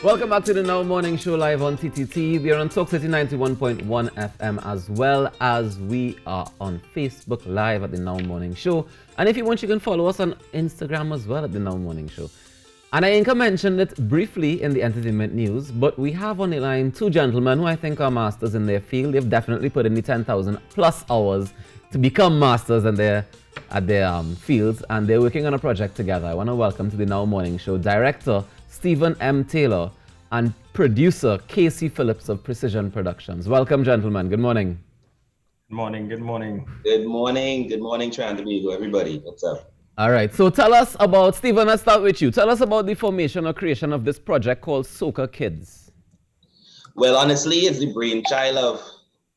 Welcome back to the Now Morning Show live on TTT. We are on Talk City 91.1 FM as well as we are on Facebook Live at the Now Morning Show. And if you want, you can follow us on Instagram as well at the Now Morning Show. And I think I mentioned it briefly in the entertainment news, but we have on the line two gentlemen who I think are masters in their field. They've definitely put in the 10,000 plus hours to become masters in their fields, and they're working on a project together. I want to welcome to the Now Morning Show director Stephen M. Taylor and producer Casey Phillips of Precision Productions. Welcome, gentlemen. Good morning. Good morning. Good morning. Good morning. Good morning, Trandabigo, everybody. What's up? All right. So tell us about, Stephen, let's start with you. Tell us about the formation or creation of this project called Soca Kids. Well, honestly, it's the brainchild of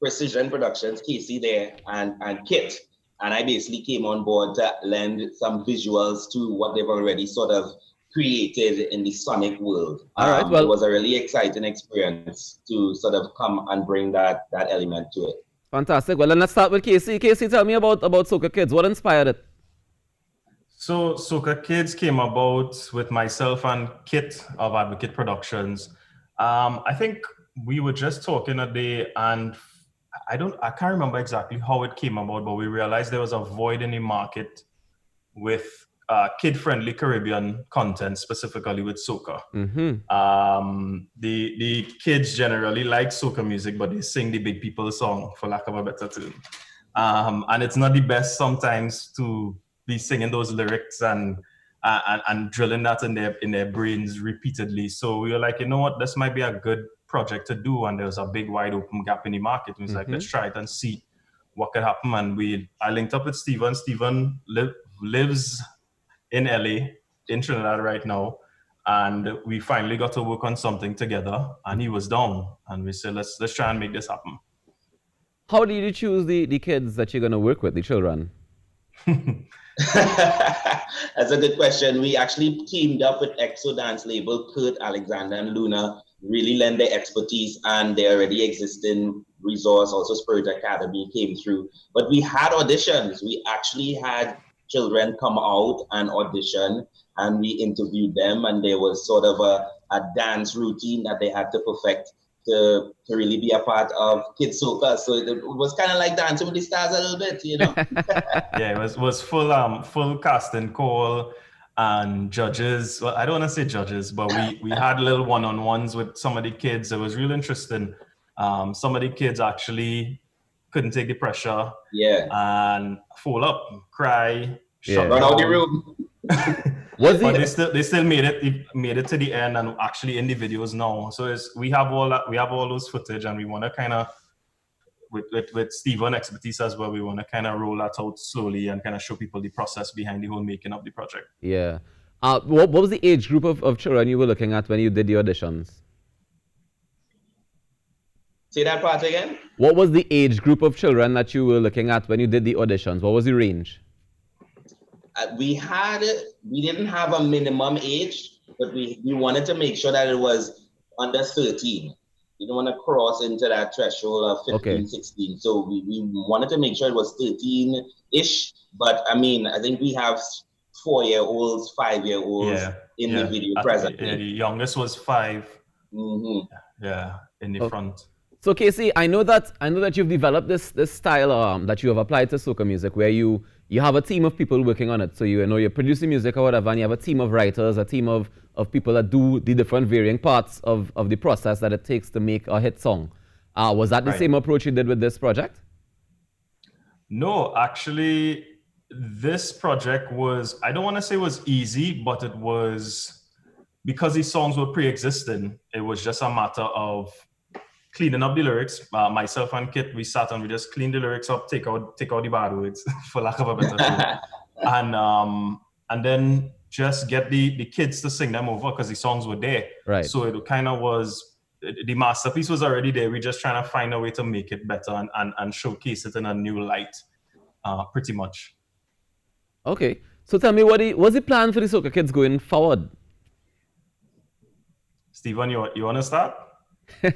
Precision Productions, Casey there, and Kit. And I basically came on board to lend some visuals to what they've already sort of created in the sonic world. All right, well, it was a really exciting experience to sort of come and bring that element to it. Fantastic. Well, then let's start with Casey. Casey, tell me about Soca Kids. What inspired it? So Soca Kids came about with myself and Kit of Advocate Productions. I think we were just talking a day, and I can't remember exactly how it came about, but we realized there was a void in the market with kid-friendly Caribbean content, specifically with soca. Mm-hmm. The kids generally like soca music, but they sing the big people song, for lack of a better term. And it's not the best sometimes to be singing those lyrics and drilling that in their brains repeatedly. So we were like, you know what, this might be a good project to do. And there was a big wide open gap in the market. We was like, let's try it and see what could happen. And I linked up with Stephen. Stephen lives in LA, in Trinidad right now, and we finally got to work on something together, and he was down, and we said, let's try and make this happen. How did you choose the kids that you're going to work with, the children? That's a good question. We actually teamed up with EXO dance label, Kurt, Alexander, and Luna, really lend their expertise and their already existing resource. Also Spirit Academy came through, but we had auditions. We actually had children come out and audition, and we interviewed them, and there was sort of a dance routine that they had to perfect to really be a part of Kids Soca. So it was kind of like Dancing with the Stars a little bit, you know. Yeah, it was full cast and call and judges. Well, I don't want to say judges, but we had little one-on-ones with some of the kids. It was real interesting. Some of the kids actually couldn't take the pressure, and fall up, cry, run out the room. But they still made it to the end, and actually in the videos now. So we have all those footage, and we want to kind of with Stephen expertise as well. We want to kind of roll that out slowly and kind of show people the process behind the whole making of the project. Yeah. What was the age group of children you were looking at when you did the auditions? Say that part again? What was the age group of children that you were looking at when you did the auditions? What was the range? We didn't have a minimum age, but we wanted to make sure that it was under 13. We don't want to cross into that threshold of 15, 16. So we wanted to make sure it was 13-ish. But I mean, I think we have 4-year-olds, 5-year-olds in the video presently. Yeah, the youngest was 5. Yeah, in the front. So Casey, I know that you've developed this style that you have applied to soca music, where you have a team of people working on it. So you're producing music or whatever, and you have a team of writers, a team of people that do the different varying parts of the process that it takes to make a hit song. Was that the same approach you did with this project? No, actually, this project was, I don't want to say it was easy, but it was, because these songs were pre-existing, it was just a matter of cleaning up the lyrics. Myself and Kit, we sat and we just cleaned the lyrics up, take out the bad words, for lack of a better term, and then just get the kids to sing them over, because the songs were there. Right. So it kind of was, the masterpiece was already there. We're just trying to find a way to make it better and showcase it in a new light, pretty much. Okay. So tell me, what's the plan for the Soca Kids going forward? Stephen, you want to start?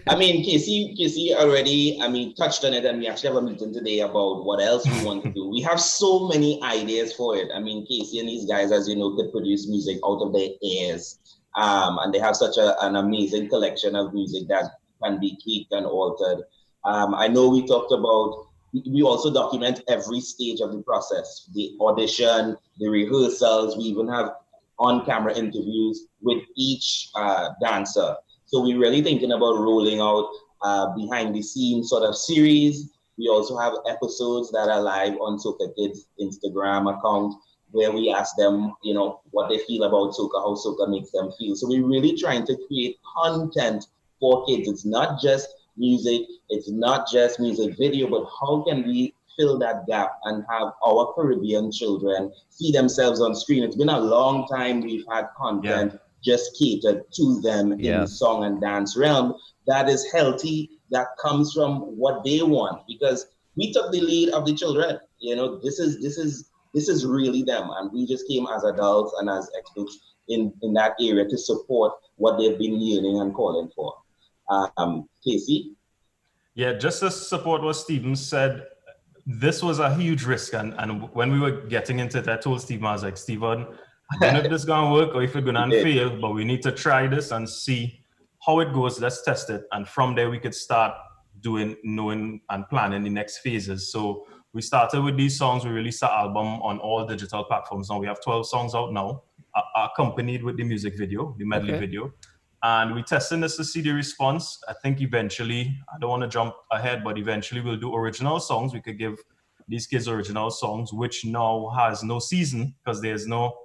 I mean, Casey already, touched on it, and we actually have a meeting today about what else we want to do. We have so many ideas for it. I mean, Casey and these guys, as you know, could produce music out of their ears. And they have such an amazing collection of music that can be tweaked and altered. I know we talked about, we also document every stage of the process, the audition, the rehearsals. We even have on-camera interviews with each dancer. So we're really thinking about rolling out behind the scenes sort of series. We also have episodes that are live on Soca Kids Instagram account, where we ask them, you know, what they feel about soca, how soca makes them feel. So we're really trying to create content for kids. It's not just music, it's not just music video, but how can we fill that gap and have our Caribbean children see themselves on screen? It's been a long time we've had content just catered to them in the song and dance realm that is healthy, that comes from what they want, because we took the lead of the children. You know, this is really them, and we just came as adults and as experts in that area to support what they've been yearning and calling for. Casey? Yeah, just to support what Stephen said, this was a huge risk. And when we were getting into it, I told Stephen, I was like, Stephen, I don't know if this is going to work or if it's going to fail, but we need to try this and see how it goes. Let's test it. And from there, we could start knowing and planning the next phases. So we started with these songs. We released our album on all digital platforms. Now we have 12 songs out now, accompanied with the music video, the medley video. And we're testing this to see the response. I think eventually, I don't want to jump ahead, but eventually we'll do original songs. We could give these kids original songs, which now has no season because there's no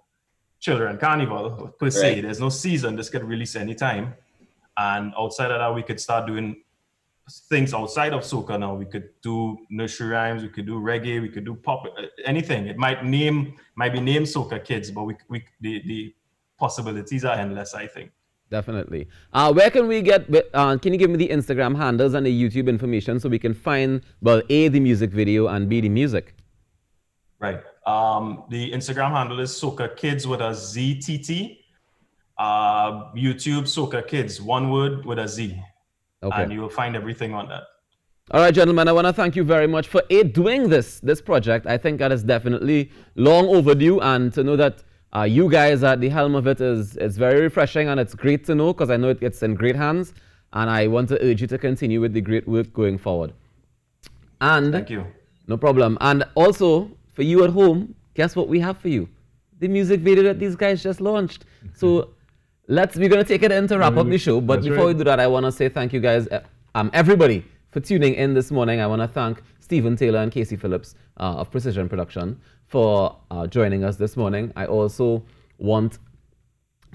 Children Carnival per se. Right. There's no season. This could release anytime. And outside of that, we could start doing things outside of soca now. We could do nursery rhymes, we could do reggae, we could do pop, anything. It might be named Soca Kids, but the possibilities are endless, I think. Definitely. Where can we get, can you give me the Instagram handles and the YouTube information so we can find, well, A, the music video, and B, the music? Right. The Instagram handle is Soca Kids with a ZTT. YouTube Soca Kids, one word with a Z. Okay. And you will find everything on that. All right, gentlemen, I want to thank you very much for doing this project. I think that is definitely long overdue, and to know that you guys at the helm of it is very refreshing, and it's great to know because I know it's in great hands, and I want to urge you to continue with the great work going forward. And thank you. No problem. And also, for you at home, guess what we have for you? The music video that these guys just launched. So we're going to take it in to wrap up the show, but before we do that, I want to say thank you guys, everybody, for tuning in this morning. I want to thank Stephen Taylor and Casey Phillips of Precision Production for joining us this morning. I also want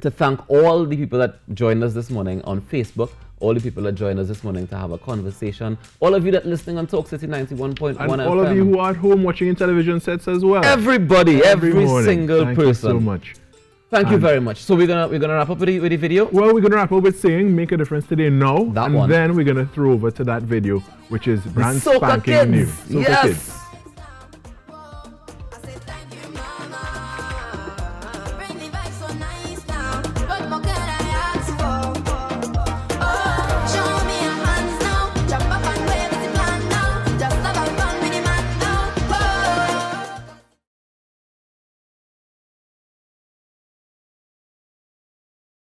to thank all the people that joined us this morning on Facebook, all the people that joined us this morning to have a conversation, all of you that are listening on Talk City 91.1 FM. And all of you who are at home watching in television sets as well. Everybody, every single person. Thank you so much. Thank you very much. So we're gonna wrap up with the video? Well, we're gonna wrap up with saying "Make a Difference Today" now, and then we're gonna throw over to that video, which is brand spanking new. Soca Kids.